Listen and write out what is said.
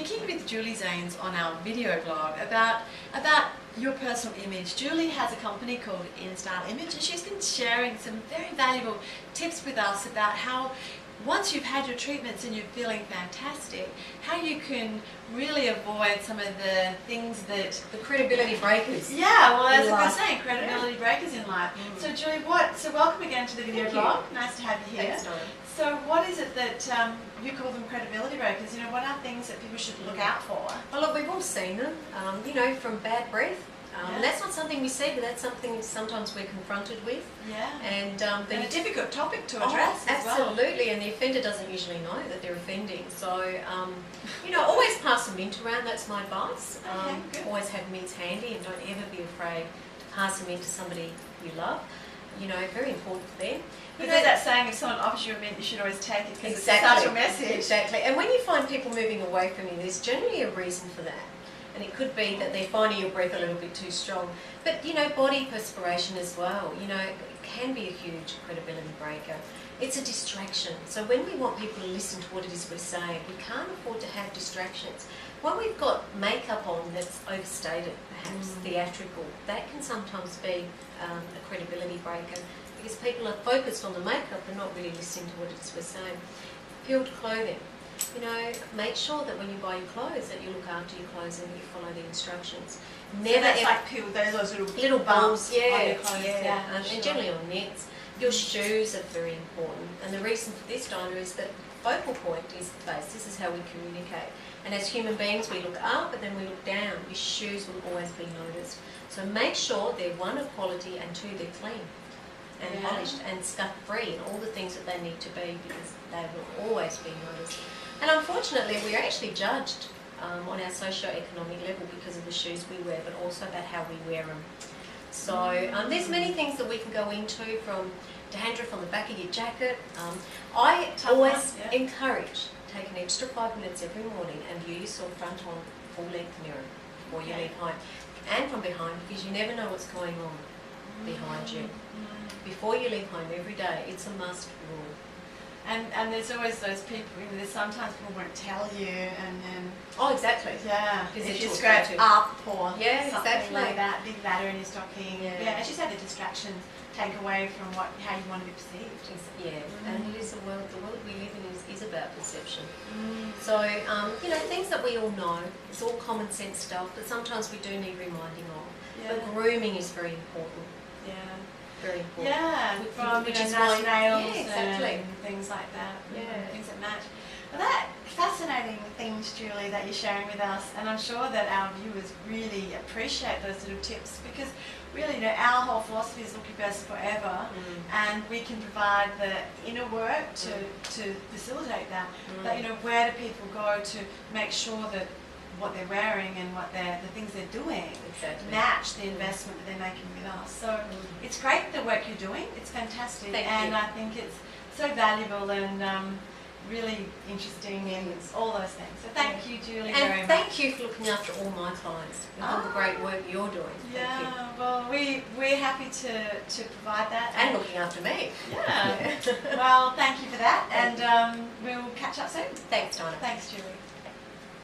speaking with Julie Zanes on our video blog about your personal image. Julie has a company called InStyle Image, and she's been sharing some very valuable tips with us about how once you've had your treatments and you're feeling fantastic, how you can really avoid some of the things that... The credibility breakers. Yeah, well, as I was saying, credibility breakers in life. So Julie, welcome again to the video blog. Nice to have you here. Thanks, Donna. So what is it that you call them credibility breakers? You know, what are things that people should look out for? Well, look, we've all seen them, you know, from bad breath. And that's not something we see, but that's something sometimes we're confronted with. Yeah. And a difficult topic to address as well. Absolutely, and the offender doesn't usually know that they're offending. So, you know, always pass some mint around, that's my advice. Always have mints handy, and don't ever be afraid to pass them in to somebody you love. You know, very important for them. But there's that saying, if someone offers you a mint, you should always take it because it's such a message. Exactly. And when you find people moving away from you, there's generally a reason for that. And it could be that they're finding your breath a little bit too strong. But, you know, body perspiration as well, you know, it can be a huge credibility breaker. It's a distraction. So when we want people to listen to what it is we're saying, we can't afford to have distractions. When we've got makeup on that's overstated, perhaps theatrical, that can sometimes be a credibility breaker because people are focused on the makeup and not really listening to what it is we're saying. Peeled clothing. You know, make sure that when you buy your clothes that you look after your clothes and that you follow the instructions. Never so ever like peel those little bumps on your clothes. And generally on necks. Your shoes are very important. And the reason for this, Dinah, is that focal point is the face. This is how we communicate. And as human beings, we look up and then we look down. Your shoes will always be noticed. So make sure they're one of quality and two, they're clean and polished and scuff-free and all the things that they need to be because they will always be noticed. And unfortunately, we are actually judged on our socio-economic level because of the shoes we wear, but also about how we wear them. So there's many things that we can go into, from dandruff on the back of your jacket. I always encourage take an extra 5 minutes every morning and view yourself front on full-length mirror before you leave home. And from behind, because you never know what's going on behind you. Before you leave home every day, it's a must rule. And there's always those people, you know, there's sometimes people won't tell you and then... Oh, exactly. Yeah. If you scratch up or something like that, big ladder in your stocking. Yeah, as you say, the distractions take away from how you want to be perceived. And it is the world we live in is about perception. So, you know, things that we all know, it's all common sense stuff, but sometimes we do need reminding of. But grooming is very important. Very important. Yeah, from which is nice nails exactly. and things like that. Things that match. Well, that fascinating things, Julie, that you're sharing with us, and I'm sure that our viewers really appreciate those little tips because really, you know, our whole philosophy is look your best forever, and we can provide the inner work to facilitate that. But you know, where do people go to make sure that what they're wearing and the things they're doing match the investment that they're making with us. So it's great the work you're doing. It's fantastic. Thank you. I think it's so valuable and really interesting and all those things. So thank you, Julie, very much. Thank you for looking after all my clients and all the great work you're doing. Well, we're happy to provide that. And looking after me. Well, thank you for that, and we'll catch up soon. Thanks, Dinah. Thanks, Julie.